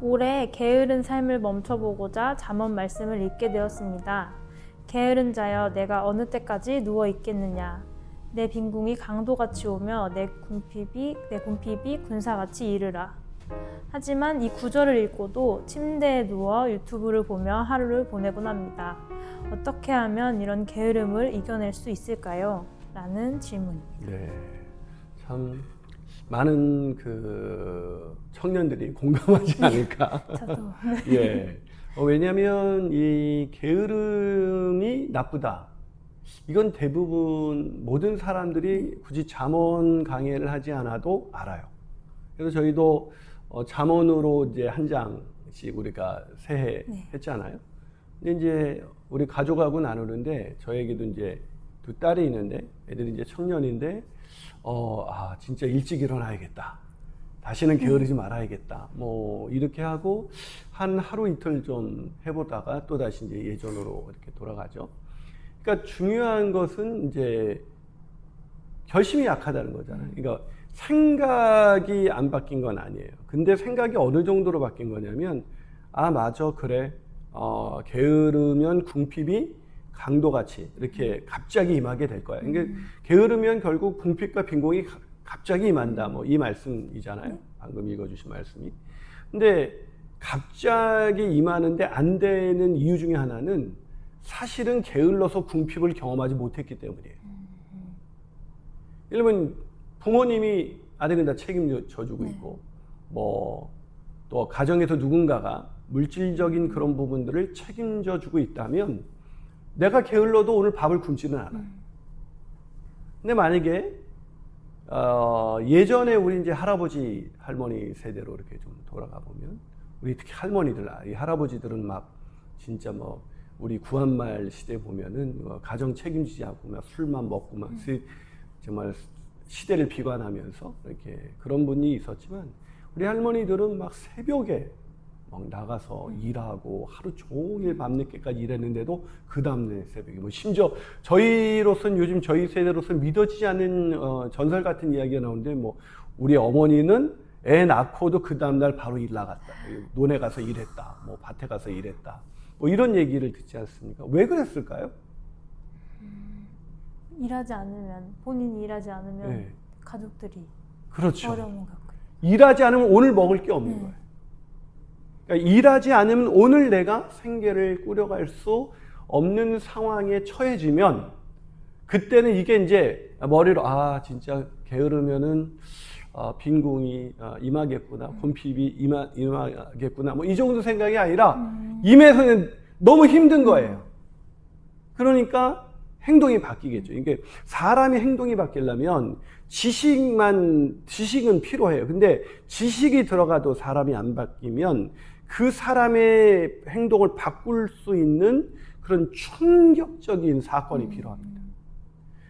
올해 게으른 삶을 멈춰보고자 잠언 말씀을 읽게 되었습니다. 게으른 자여, 내가 어느 때까지 누워 있겠느냐? 내 빈궁이 강도같이 오며 내 궁핍이 군사같이 이르라. 하지만 이 구절을 읽고도 침대에 누워 유튜브를 보며 하루를 보내곤 합니다. 어떻게 하면 이런 게으름을 이겨낼 수 있을까요? 라는 질문입니다. 네, 참 많은 그 청년들이 공감하지 않을까. 저도. 예. 왜냐하면 이 게으름이 나쁘다. 이건 대부분 모든 사람들이 굳이 잠언 강의를 하지 않아도 알아요. 그래서 저희도 잠언으로 이제 한 장씩 우리가 새해 했잖아요. 근데 이제 우리 가족하고 나누는데 저에게도 이제 두 딸이 있는데 애들이 이제 청년인데 진짜 일찍 일어나야겠다. 다시는 게으르지 말아야겠다. 뭐 이렇게 하고 한 하루 이틀 좀 해보다가 또 다시 이제 예전으로 이렇게 돌아가죠. 그러니까 중요한 것은 이제 결심이 약하다는 거잖아요. 그러니까 생각이 안 바뀐 건 아니에요. 근데 생각이 어느 정도로 바뀐 거냐면 맞아, 그래. 게으르면 궁핍이 강도같이 이렇게 갑자기 임하게 될 거야. 그러니까 게으르면 결국 궁핍과 빈곤이 갑자기 임한다. 뭐 이 말씀이잖아요. 방금 읽어주신 말씀이. 근데 갑자기 임하는데 안 되는 이유 중에 하나는 사실은 게을러서 궁핍을 경험하지 못했기 때문이에요. 예를 들면 부모님이 아들은 다 책임져주고 있고 또 가정에서 누군가가 물질적인 그런 부분들을 책임져주고 있다면 내가 게을러도 오늘 밥을 굶지는 않아요. 근데 만약에 예전에 우리 이제 할아버지 할머니 세대로 이렇게 좀 돌아가 보면 우리 특히 할머니들, 이 할아버지들은 막 진짜 뭐 우리 구한말 시대 보면은 가정 책임지지 않고 막 술만 먹고 막 정말 시대를 비관하면서 이렇게 그런 분이 있었지만 우리 할머니들은 막 새벽에 막 나가서 일하고 하루 종일 밤늦게까지 일했는데도 그 다음날 새벽에 심지어 저희로서는 요즘 저희 세대로서는 믿어지지 않는 전설 같은 이야기가 나오는데 우리 어머니는 애 낳고도 그 다음날 바로 일 나갔다. 논에 가서 일했다. 밭에 가서 일했다. 이런 얘기를 듣지 않습니까? 왜 그랬을까요? 본인이 일하지 않으면 네. 가족들이 그렇죠. 어려움을 겪어요. 일하지 않으면 오늘 먹을 게 없는 거예요. 그러니까 일하지 않으면 오늘 내가 생계를 꾸려갈 수 없는 상황에 처해지면 그때는 이게 이제 머리로 진짜 게으르면은 빈궁이 임하겠구나, 궁핍이 임하겠구나, 이 정도 생각이 아니라 임해서는 너무 힘든 거예요. 그러니까 행동이 바뀌겠죠. 이게 사람이 행동이 바뀌려면 지식은 필요해요. 근데 지식이 들어가도 사람이 안 바뀌면 그 사람의 행동을 바꿀 수 있는 그런 충격적인 사건이 필요합니다.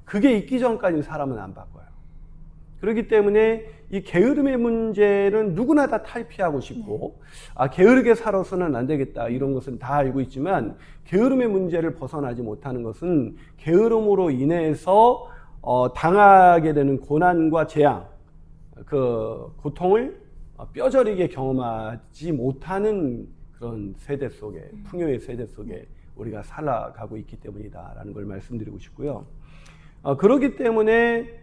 그게 있기 전까지는 사람은 안 바꿔요. 그렇기 때문에 이 게으름의 문제는 누구나 다 탈피하고 싶고 게으르게 살아서는 안 되겠다 이런 것은 다 알고 있지만 게으름의 문제를 벗어나지 못하는 것은 게으름으로 인해서 당하게 되는 고난과 재앙, 그 고통을 뼈저리게 경험하지 못하는 그런 세대 속에, 풍요의 세대 속에 우리가 살아가고 있기 때문이다라는 걸 말씀드리고 싶고요. 그렇기 때문에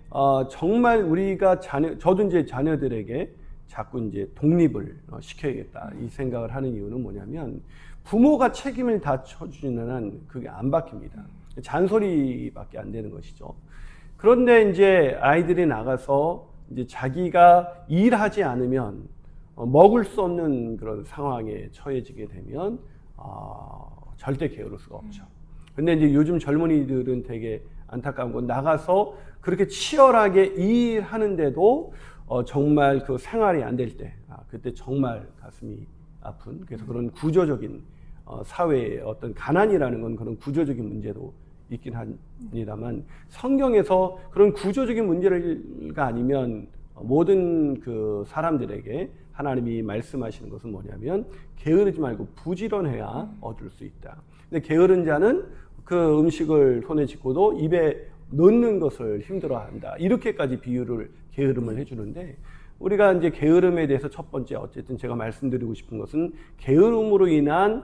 정말 우리가 저도 이제 자녀들에게 자꾸 이제 독립을 시켜야겠다 이 생각을 하는 이유는 뭐냐면 부모가 책임을 다 져주는 한 그게 안 바뀝니다. 잔소리밖에 안 되는 것이죠. 그런데 이제 아이들이 나가서 이제 자기가 일하지 않으면 먹을 수 없는 그런 상황에 처해지게 되면 절대 게으를 수가 없죠. 근데 이제 요즘 젊은이들은 되게 안타까운 건 나가서 그렇게 치열하게 일하는데도 정말 그 생활이 안 될 때 그때 정말 가슴이 아픈 그래서 그런 구조적인 사회의 어떤 가난이라는 건 그런 구조적인 문제도 있긴 합니다만 성경에서 그런 구조적인 문제가 아니면 모든 그 사람들에게 하나님이 말씀하시는 것은 뭐냐면 게으르지 말고 부지런해야 얻을 수 있다. 근데 게으른 자는 그 음식을 손에 쥐고도 입에 넣는 것을 힘들어한다. 이렇게까지 비유를 게으름을 해주는데 우리가 이제 게으름에 대해서 첫 번째 어쨌든 제가 말씀드리고 싶은 것은 게으름으로 인한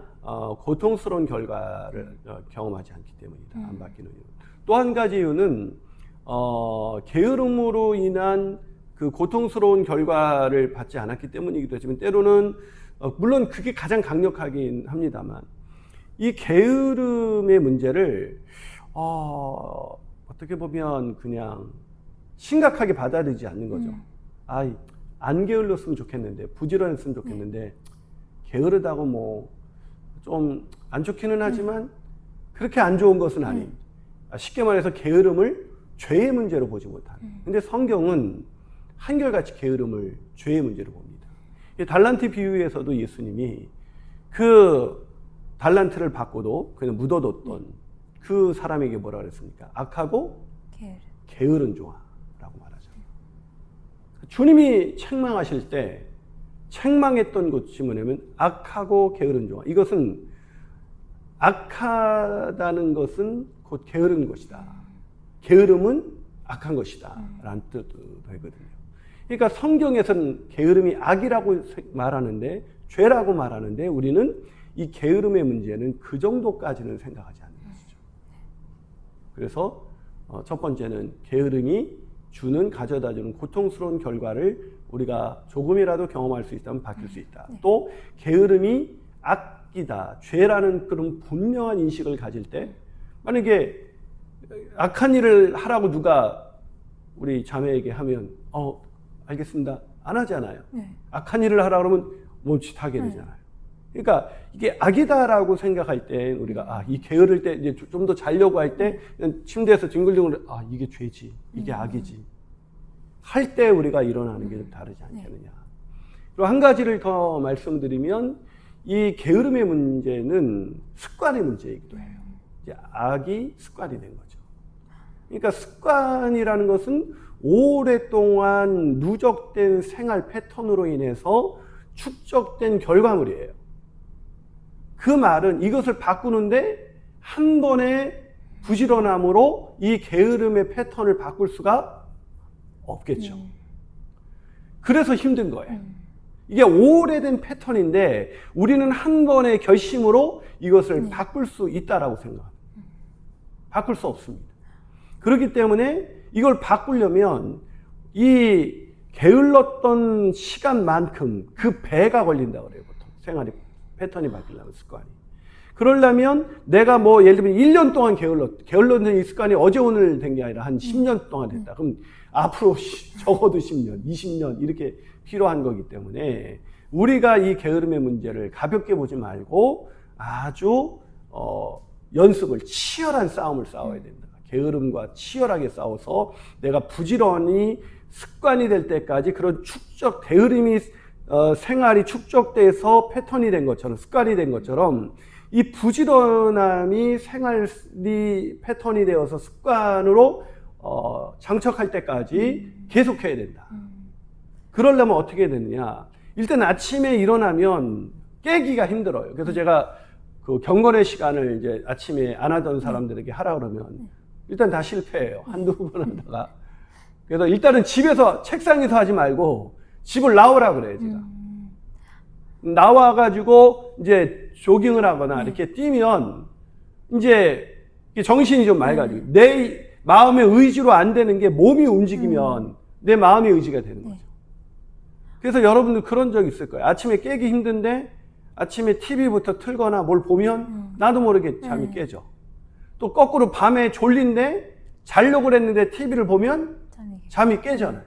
고통스러운 결과를 경험하지 않기 때문이다. 안 바뀌는 이유. 또 한 가지 이유는 게으름으로 인한 그 고통스러운 결과를 받지 않았기 때문이기도 하지만 때로는 물론 그게 가장 강력하긴 합니다만 이 게으름의 문제를 어떻게 보면 그냥 심각하게 받아들이지 않는 거죠. 안 게을렀으면 좋겠는데, 부지런했으면 좋겠는데, 게으르다고 뭐 좀 안 좋기는 하지만 그렇게 안 좋은 것은 아닙니다. 쉽게 말해서 게으름을 죄의 문제로 보지 못하는. 근데 성경은 한결같이 게으름을 죄의 문제로 봅니다. 이 달란트 비유에서도 예수님이 그 달란트를 받고도 그냥 묻어뒀던 그 사람에게 뭐라 그랬습니까? 악하고 게으른 종아라고 말하죠. 주님이 책망하실 때 책망했던 것이 뭐냐면 악하고 게으른 종아. 이것은 악하다는 것은 곧 게으른 것이다. 게으름은 악한 것이다. 라는 뜻도 되거든요. 그러니까 성경에서는 게으름이 악이라고 말하는데 죄라고 말하는데 우리는 이 게으름의 문제는 그 정도까지는 생각하지 않는 것이죠. 그래서 첫 번째는 게으름이 가져다주는 고통스러운 결과를 우리가 조금이라도 경험할 수 있다면 바뀔 수 있다. 또 게으름이 악이다, 죄라는 그런 분명한 인식을 가질 때 만약에 악한 일을 하라고 누가 우리 자매에게 하면 알겠습니다. 안 하잖아요. 악한 일을 하라고 그러면 멈칫하게 되잖아요. 그러니까 이게 악이다라고 생각할 때 우리가 이 게으를 때 이제 좀 더 자려고 할 때 침대에서 뒹굴뒹굴 이게 죄지, 이게 악이지 할 때 우리가 일어나는 게 좀 다르지 않겠느냐. 그리고 한 가지를 더 말씀드리면 이 게으름의 문제는 습관의 문제이기도 해요. 이제 악이 습관이 된 거죠. 그러니까 습관이라는 것은 오랫동안 누적된 생활 패턴으로 인해서 축적된 결과물이에요. 그 말은 이것을 바꾸는데 한 번의 부지런함으로 이 게으름의 패턴을 바꿀 수가 없겠죠. 그래서 힘든 거예요. 이게 오래된 패턴인데 우리는 한 번의 결심으로 이것을 바꿀 수 있다라고 생각합니다. 바꿀 수 없습니다. 그렇기 때문에 이걸 바꾸려면 이 게을렀던 시간만큼 그 배가 걸린다고 그래요. 보통 생활이 패턴이 바뀌려면 습관이. 그러려면 내가 뭐 예를 들면 1년 동안 게을렀는 이 습관이 어제 오늘 된 게 아니라 한 10년 동안 됐다. 그럼 앞으로 적어도 10년, 20년 이렇게 필요한 거기 때문에 우리가 이 게으름의 문제를 가볍게 보지 말고 아주 연습을 치열한 싸움을 싸워야 된다. 게으름과 치열하게 싸워서 내가 부지런히 습관이 될 때까지 그런 게으름이 생활이 축적돼서 패턴이 된 것처럼 습관이 된 것처럼 이 부지런함이 생활이 패턴이 되어서 습관으로 장착할 때까지 계속해야 된다. 그러려면 어떻게 되느냐? 일단 아침에 일어나면 깨기가 힘들어요. 그래서 제가 그 경건의 시간을 이제 아침에 안 하던 사람들에게 하라 그러면 일단 다 실패해요. 한두 번 하다가. 그래서 일단은 집에서 책상에서 하지 말고 집을 나오라 그래요, 제가. 나와가지고 이제 조깅을 하거나 이렇게 뛰면 이제 정신이 좀 맑아지고 내 마음의 의지로 안 되는 게 몸이 움직이면 내 마음의 의지가 되는 거죠. 그래서 여러분들 그런 적 있을 거예요. 아침에 깨기 힘든데 아침에 TV부터 틀거나 뭘 보면 나도 모르게 잠이 깨져. 또 거꾸로 밤에 졸린데 자려고 그랬는데 TV를 보면 잠이 깨잖아요.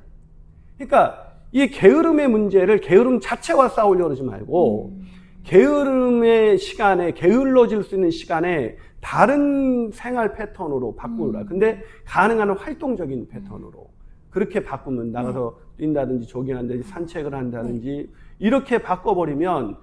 그러니까 이 게으름의 문제를 게으름 자체와 싸우려고 그러지 말고 게으름의 시간에 게을러질 수 있는 시간에 다른 생활 패턴으로 바꾸라. 근데 가능한 활동적인 패턴으로 그렇게 바꾸면 나가서 뛴다든지 조깅한다든지 산책을 한다든지 이렇게 바꿔버리면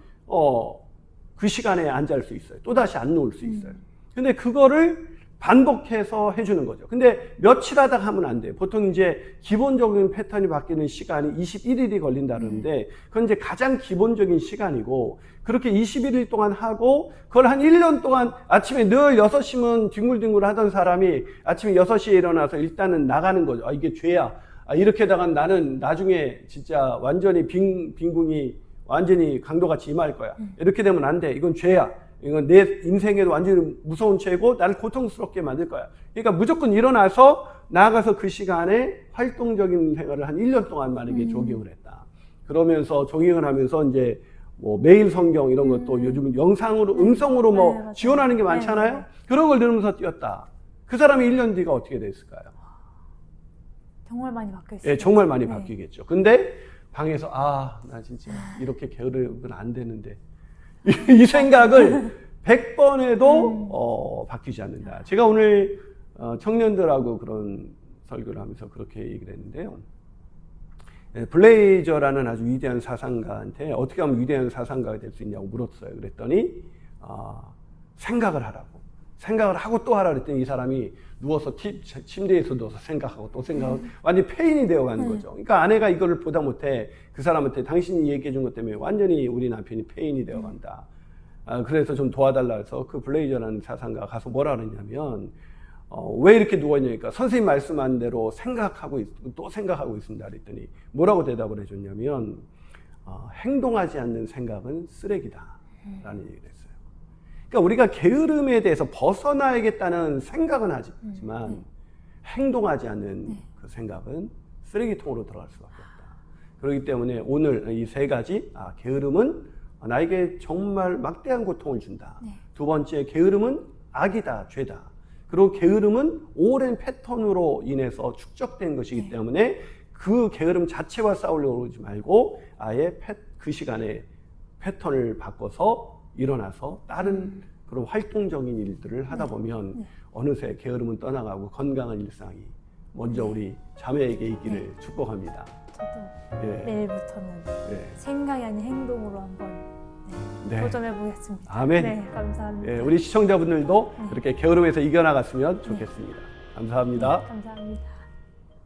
그 시간에 안 잘 수 있어요. 또다시 안 놓을 수 있어요. 근데 그거를 반복해서 해주는 거죠. 근데 며칠 하다가 하면 안 돼요. 보통 이제 기본적인 패턴이 바뀌는 시간이 21일이 걸린다는데 그건 이제 가장 기본적인 시간이고 그렇게 21일 동안 하고 그걸 한 1년 동안 아침에 늘 6시면 뒹굴뒹굴 하던 사람이 아침에 6시에 일어나서 일단은 나가는 거죠. 이게 죄야. 이렇게다가 나는 나중에 진짜 완전히 빈궁이 완전히 강도같이 임할 거야. 이렇게 되면 안 돼. 이건 죄야. 이건 내 인생에도 완전히 무서운 죄고 나를 고통스럽게 만들 거야. 그러니까 무조건 일어나서 나아가서 그 시간에 활동적인 생활을 한 1년 동안 만약에 조깅을 했다. 그러면서 조깅을 하면서 이제 뭐 매일 성경 이런 것도 요즘은 영상으로, 음성으로 뭐 맞아요. 지원하는 게 많잖아요. 그런 걸 들으면서 뛰었다. 그 사람이 1년 뒤가 어떻게 됐을까요? 정말 많이 바뀌어 있어요. 예, 정말 많이 바뀌겠죠. 근데 방에서 나 진짜 이렇게 게으르면 안 되는데 이 생각을 100번 해도 바뀌지 않는다. 제가 오늘 청년들하고 그런 설교를 하면서 그렇게 얘기를 했는데요. 블레이저라는 아주 위대한 사상가한테 어떻게 하면 위대한 사상가가 될 수 있냐고 물었어요. 그랬더니 생각을 하라고. 생각을 하고 또 하라 그랬더니 이 사람이 누워서 침대에서 누워서 생각하고 또 생각하고 완전히 페인이 되어가는 거죠. 그러니까 아내가 이거를 보다 못해 그 사람한테 당신이 얘기해 준 것 때문에 완전히 우리 남편이 페인이 되어간다. 그래서 좀 도와달라 해서 그 블레이저라는 사상가가 가서 뭐라 그랬냐면 왜 이렇게 누워있냐니까 선생님 말씀한 대로 생각하고 또 생각하고 있습니다 그랬더니 뭐라고 대답을 해줬냐면 행동하지 않는 생각은 쓰레기다 라는 얘기를 했어요. 그러니까 우리가 게으름에 대해서 벗어나야겠다는 생각은 하지만 행동하지 않는 그 생각은 쓰레기통으로 들어갈 수밖에 없다. 그렇기 때문에 오늘 이 세 가지 게으름은 나에게 정말 막대한 고통을 준다. 두 번째, 게으름은 악이다, 죄다. 그리고 게으름은 오랜 패턴으로 인해서 축적된 것이기 때문에 그 게으름 자체와 싸우려고 하지 말고 아예 그 시간에 패턴을 바꿔서 일어나서 다른 그런 활동적인 일들을 하다 보면 어느새 게으름은 떠나가고 건강한 일상이 먼저 우리 자매에게 있기를 축복합니다. 저도 예. 내일부터는 생각이 아닌 행동으로 한번 도전해 보겠습니다. 아멘. 네, 감사합니다. 예, 우리 시청자분들도 그렇게 게으름에서 이겨나갔으면 좋겠습니다. 감사합니다. 감사합니다.